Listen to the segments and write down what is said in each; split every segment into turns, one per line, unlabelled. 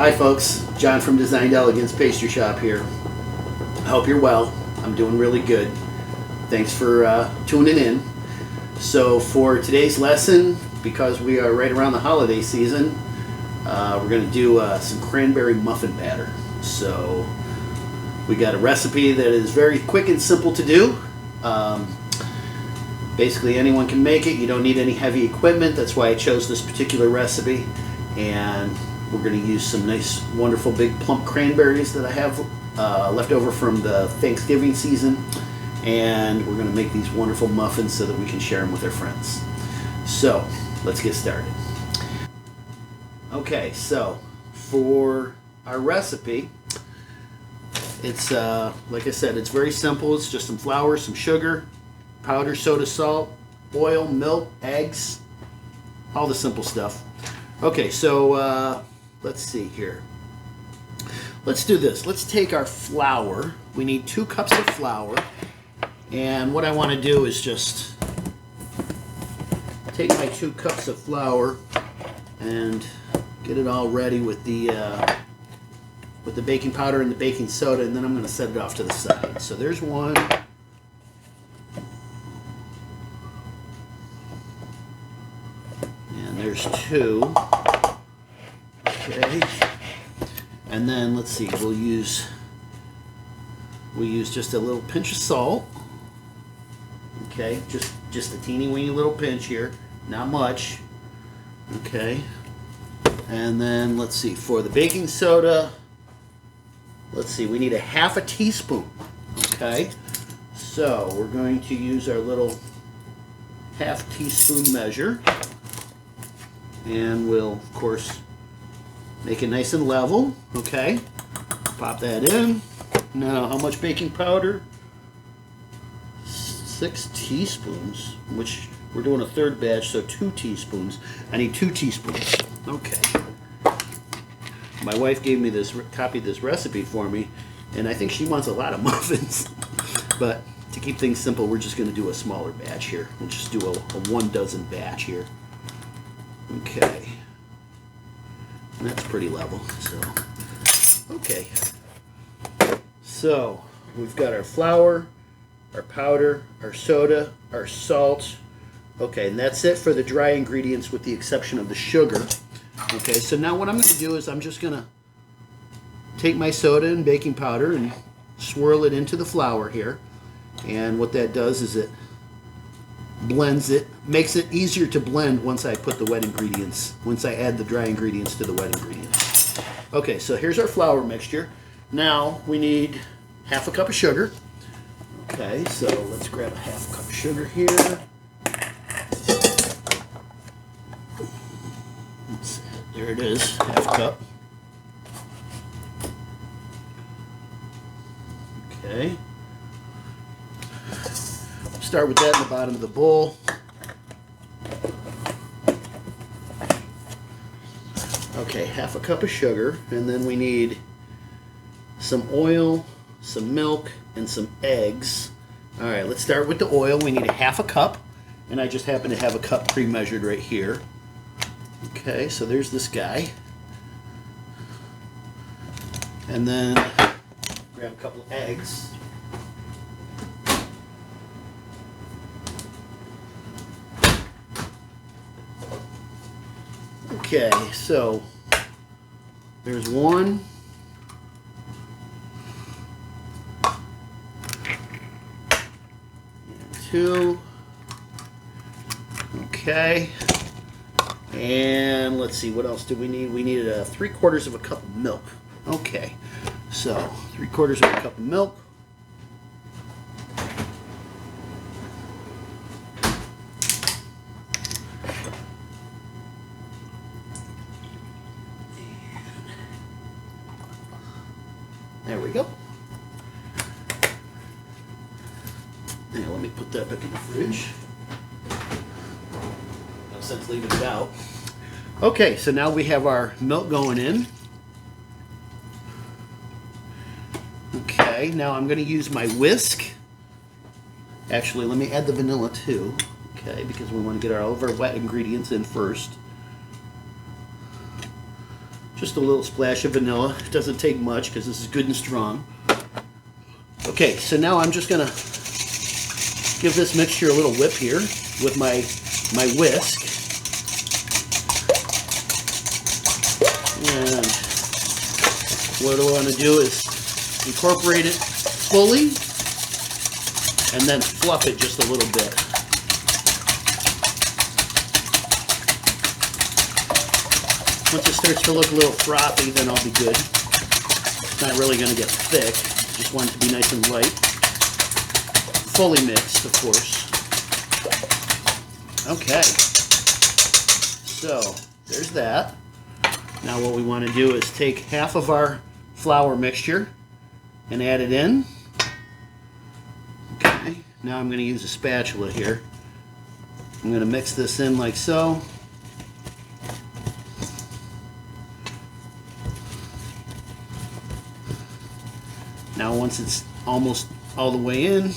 Hi folks, John from Elegance Pastry Shop here. I hope you're well. I'm doing really good. Thanks for tuning in. So for today's lesson, because we are right around the holiday season, we're going to do some cranberry muffin batter. So we got a recipe that is very quick and simple to do. Basically anyone can make it. You don't need any heavy equipment. That's why I chose this particular recipe. And we're going to use some nice, wonderful, big plump cranberries that I have left over from the Thanksgiving season. And we're going to make these wonderful muffins so that we can share them with our friends. So, let's get started. Okay, so for our recipe, it's, like I said, it's very simple. It's just some flour, some sugar, powder, soda, salt, oil, milk, eggs, all the simple stuff. Okay, so let's see here. Let's do this. Let's take our flour. We need 2 cups of flour. And what I want to do is just take my 2 cups of flour and get it all ready with the baking powder and the baking soda, and then I'm going to set it off to the side. So there's 1. And there's 2. Okay. And then let's see, we'll use just a little pinch of salt. Okay, just a teeny weeny little pinch here, not much. Okay. And then let's see, for the baking soda, let's see, we need a 1/2 teaspoon. Okay. So we're going to use our little 1/2 teaspoon measure. And we'll, of course, make it nice and level. Okay. Pop that in. Now, how much baking powder? 6 teaspoons, which we're doing a 3rd batch, so 2 teaspoons. I need 2 teaspoons. Okay. My wife gave me this, copied this recipe for me, and I think she wants a lot of muffins. But to keep things simple, we're just going to do a smaller batch here. We'll just do a 1 dozen batch here. Okay. And that's pretty level. So, okay. So, we've got our flour, our powder, our soda, our salt. Okay, and that's it for the dry ingredients with the exception of the sugar. Okay, so now what I'm going to do is I'm just going to take my soda and baking powder and swirl it into the flour here. And what that does is it blends it, makes it easier to blend once I put the wet ingredients, once I add the dry ingredients to the wet ingredients. Okay, so here's our flour mixture. Now we need 1/2 cup of sugar. Okay, so let's grab a 1/2 cup of sugar here. There it is, 1/2 cup. Okay. Start with that in the bottom of the bowl. Okay, 1/2 cup of sugar, and then we need some oil, some milk, and some eggs. All right, let's start with the oil. We need a 1/2 cup, and I just happen to have a cup pre-measured right here. Okay, so there's this guy. And then grab a couple of eggs. Okay, so there's 1. And 2. Okay. And let's see, what else do we need? We need 3/4 of a cup of milk. Okay, so 3/4 of a cup of milk. There we go. Now let me put that back in the fridge. No sense leaving it out. Okay, so now we have our milk going in. Okay, now I'm going to use my whisk. Actually, let me add the vanilla too. Okay, because we want to get all of our wet ingredients in first. Just a little splash of vanilla. It doesn't take much because this is good and strong. Okay, so now I'm just gonna give this mixture a little whip here with my whisk. And what I want to do is incorporate it fully and then fluff it just a little bit. Once it starts to look a little frothy, then I'll be good. It's not really going to get thick. Just want it to be nice and light. Fully mixed, of course. Okay. So, there's that. Now what we want to do is take half of our flour mixture and add it in. Okay. Now I'm going to use a spatula here. I'm going to mix this in like so. Now once it's almost all the way in,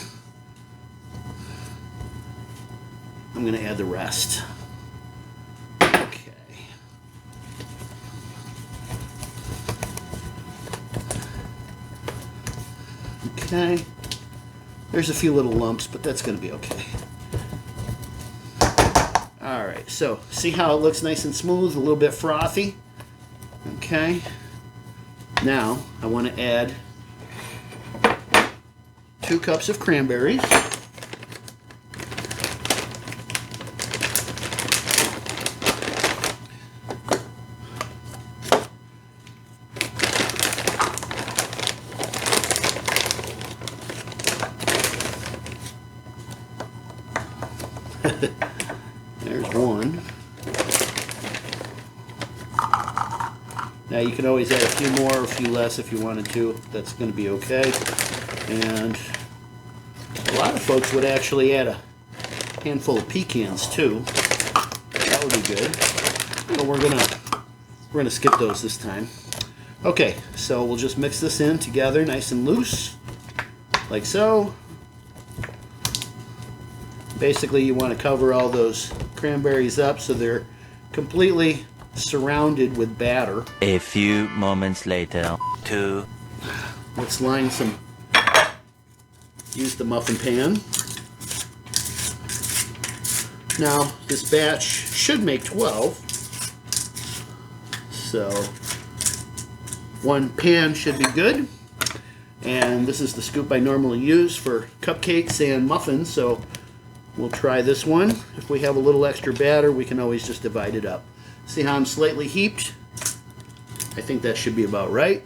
I'm going to add the rest. Okay. Okay. There's a few little lumps, but that's going to be okay. Alright, so see how it looks nice and smooth, a little bit frothy? Okay. Now I want to add 2 cups of cranberries. There's 1. Now you can always add a few more or a few less if you wanted to. That's going to be okay. And a lot of folks would actually add a handful of pecans too. That would be good. But we're gonna skip those this time. Okay, so we'll just mix this in together nice and loose, like so. Basically, you want to cover all those cranberries up so they're completely surrounded with batter.
A few moments later.
Let's line some. Use the muffin pan. Now, this batch should make 12. So, 1 pan should be good. And this is the scoop I normally use for cupcakes and muffins, so we'll try this one. If we have a little extra batter, we can always just divide it up. See how I'm slightly heaped? I think that should be about right.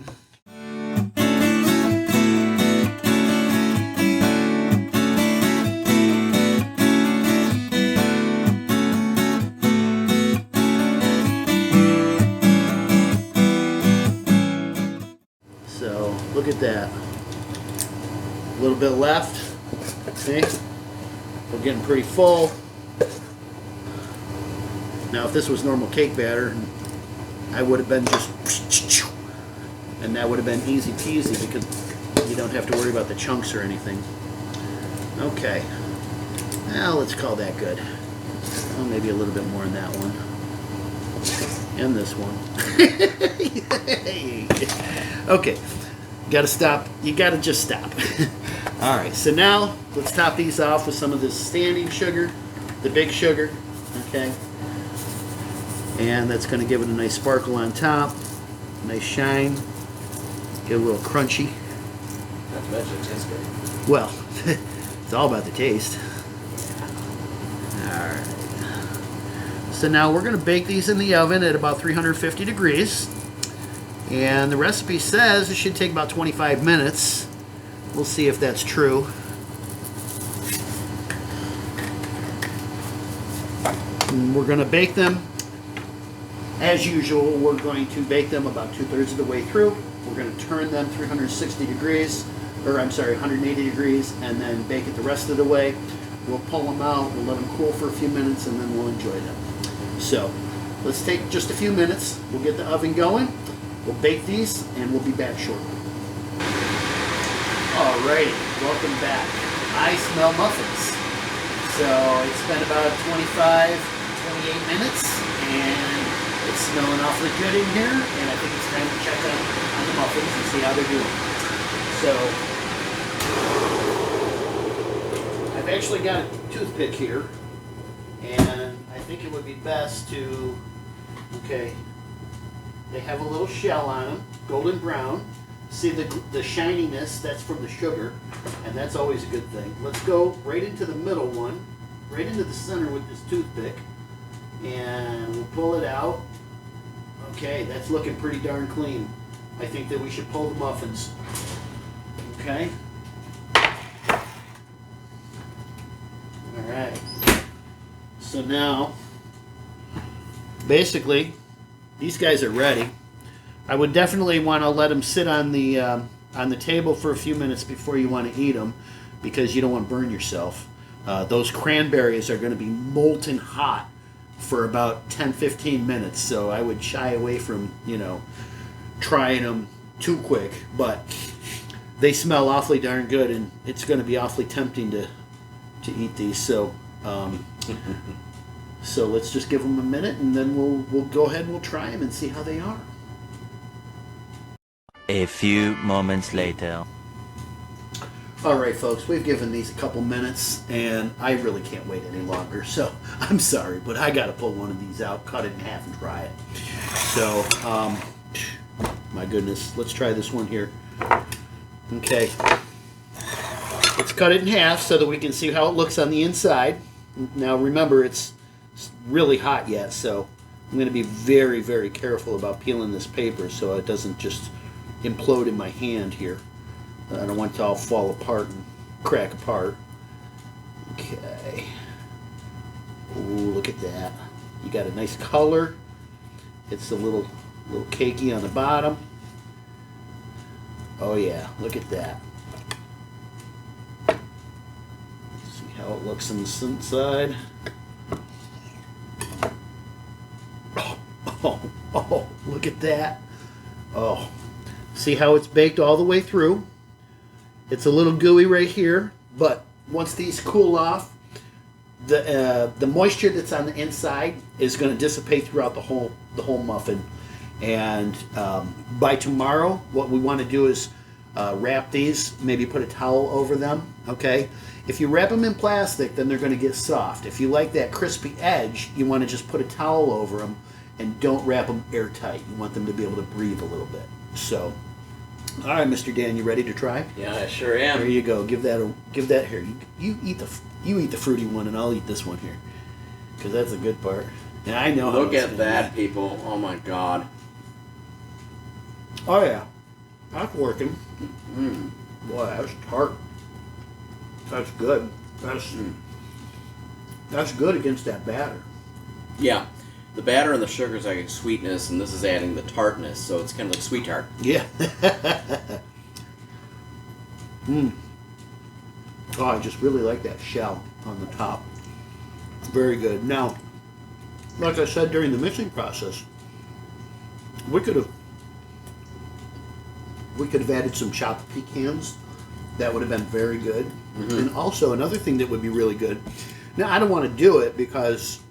So, look at that. A little bit left. See? We're getting pretty full. Now, if this was normal cake batter, I would have been just, and that would have been easy peasy because you don't have to worry about the chunks or anything. Okay. Now, let's call that good. Well, maybe a little bit more in that one. And this one. Okay. Gotta stop. You gotta just stop. Alright, so now let's top these off with some of this standing sugar, the big sugar. Okay. And that's going to give it a nice sparkle on top, nice shine, get a little crunchy.
Not to mention it tastes good.
Well, it's all about the taste. Alright. So now we're going to bake these in the oven at about 350 degrees. And the recipe says it should take about 25 minutes. We'll see if that's true. And we're going to bake them. As usual, we're going to bake them about 2/3 of the way through. We're going to turn them 360 degrees, or I'm sorry, 180 degrees, and then bake it the rest of the way. We'll pull them out, we'll let them cool for a few minutes, and then we'll enjoy them. So, let's take just a few minutes. We'll get the oven going. We'll bake these, and we'll be back shortly. Alrighty, welcome back. I smell muffins. So, it's been about 25, 28 minutes, and It's smelling awfully good in here, and I think it's time to check on the muffins and see how they're doing. So, I've actually got a toothpick here, and I think it would be best to, okay, they have a little shell on them, golden brown. See the shininess, that's from the sugar, and that's always a good thing. Let's go right into the middle one, right into the center with this toothpick, and we'll pull it out. Okay, that's looking pretty darn clean. I think that we should pull the muffins. Okay. All right. So now, basically, these guys are ready. I would definitely want to let them sit on the table for a few minutes before you want to eat them, because you don't want to burn yourself. Those cranberries are going to be molten hot for about 10-15 minutes, so I would shy away from, trying them too quick. But they smell awfully darn good, and it's going to be awfully tempting to eat these. So so let's just give them a minute, and then we'll go ahead and we'll try them and see how they are.
A few moments later.
All right, folks, we've given these a couple minutes, and I really can't wait any longer. So I'm sorry, but I got to pull one of these out, cut it in half, and try it. So, my goodness, let's try this one here. Okay, let's cut it in half so that we can see how it looks on the inside. Now, remember, it's really hot yet, so I'm going to be very, very careful about peeling this paper so it doesn't just implode in my hand here. I don't want it to all fall apart and crack apart. Okay. Ooh, look at that. You got a nice color. It's a little cakey on the bottom. Oh yeah, look at that. See how it looks on the inside. Oh, look at that. Oh, see how it's baked all the way through. It's a little gooey right here, but once these cool off, the moisture that's on the inside is going to dissipate throughout the whole muffin. And by tomorrow, what we want to do is wrap these, maybe put a towel over them. Okay, if you wrap them in plastic, then they're going to get soft. If you like that crispy edge, you want to just put a towel over them and don't wrap them airtight. You want them to be able to breathe a little bit. So. All right, Mr. Dan, you ready to try?
Yeah, I sure am.
There you go. Give that here. You eat the fruity one, and I'll eat this one here, because that's the good part. And I know.
Look at that, people! Oh my God.
Oh yeah, that's working. Boy, that's tart. That's good. That's good against that batter.
Yeah. The batter and the sugar is like sweetness, and this is adding the tartness, so it's kind of like sweet tart.
Yeah. Oh, I just really like that shell on the top. Very good. Now, like I said during the mixing process, we could have added some chopped pecans. That would have been very good. Mm-hmm. And also another thing that would be really good. Now, I don't want to do it because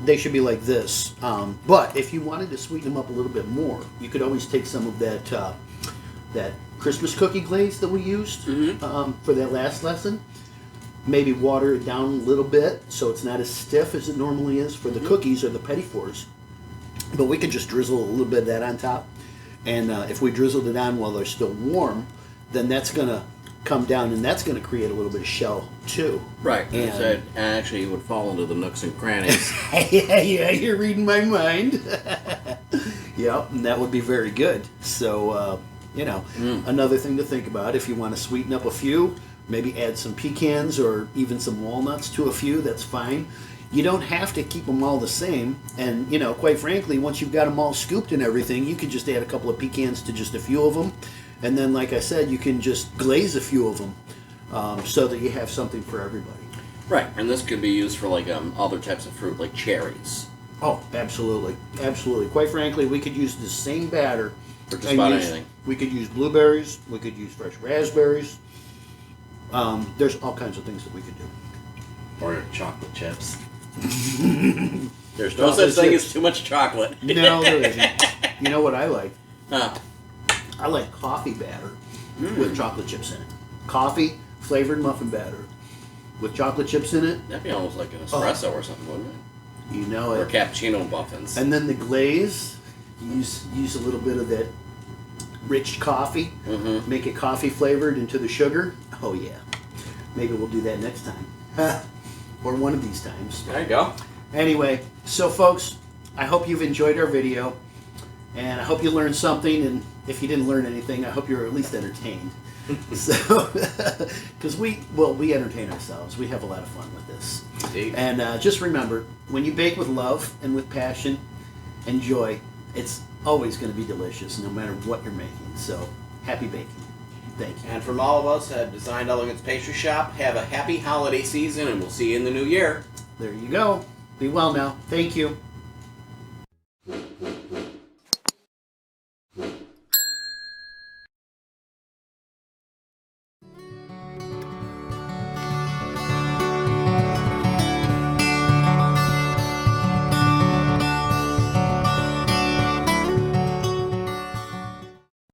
they should be like this. But if you wanted to sweeten them up a little bit more, you could always take some of that Christmas cookie glaze that we used for that last lesson. Maybe water it down a little bit so it's not as stiff as it normally is for the cookies or the petit fours. But we could just drizzle a little bit of that on top. And if we drizzled it on while they're still warm, then that's going to come down, and that's going to create a little bit of shell too.
Right. And actually, it would fall into the nooks and crannies.
yeah, you're reading my mind. Yep, and that would be very good. So, another thing to think about, if you want to sweeten up a few, maybe add some pecans or even some walnuts to a few, that's fine. You don't have to keep them all the same. And, quite frankly, once you've got them all scooped and everything, you could just add a couple of pecans to just a few of them. And then, like I said, you can just glaze a few of them so that you have something for everybody.
Right, and this could be used for like other types of fruit, like cherries.
Oh, absolutely. Absolutely. Quite frankly, we could use the same batter.
For just about anything.
We could use blueberries. We could use fresh raspberries. There's all kinds of things that we could do.
Or chocolate chips. There's no such thing as too much chocolate.
No, there isn't. You know what I like?
Huh.
I like coffee batter with chocolate chips in it. Coffee flavored muffin batter with chocolate chips in it.
That'd be almost like an espresso or something, wouldn't it?
You know
Or
it.
cappuccino muffins.
And then the glaze, use a little bit of that rich coffee. Make it coffee flavored into the sugar. Oh yeah. Maybe we'll do that next time. Or one of these times.
There you go.
Anyway, so folks, I hope you've enjoyed our video. And I hope you learned something. And if you didn't learn anything, I hope you're at least entertained. So, because we entertain ourselves. We have a lot of fun with this.
Indeed.
And just remember, when you bake with love and with passion and joy, it's always going to be delicious, no matter what you're making. So, happy baking. Thank you.
And from all of us at Designed Elegance Pastry Shop, have a happy holiday season, and we'll see you in the new year.
There you go. Be well now. Thank you.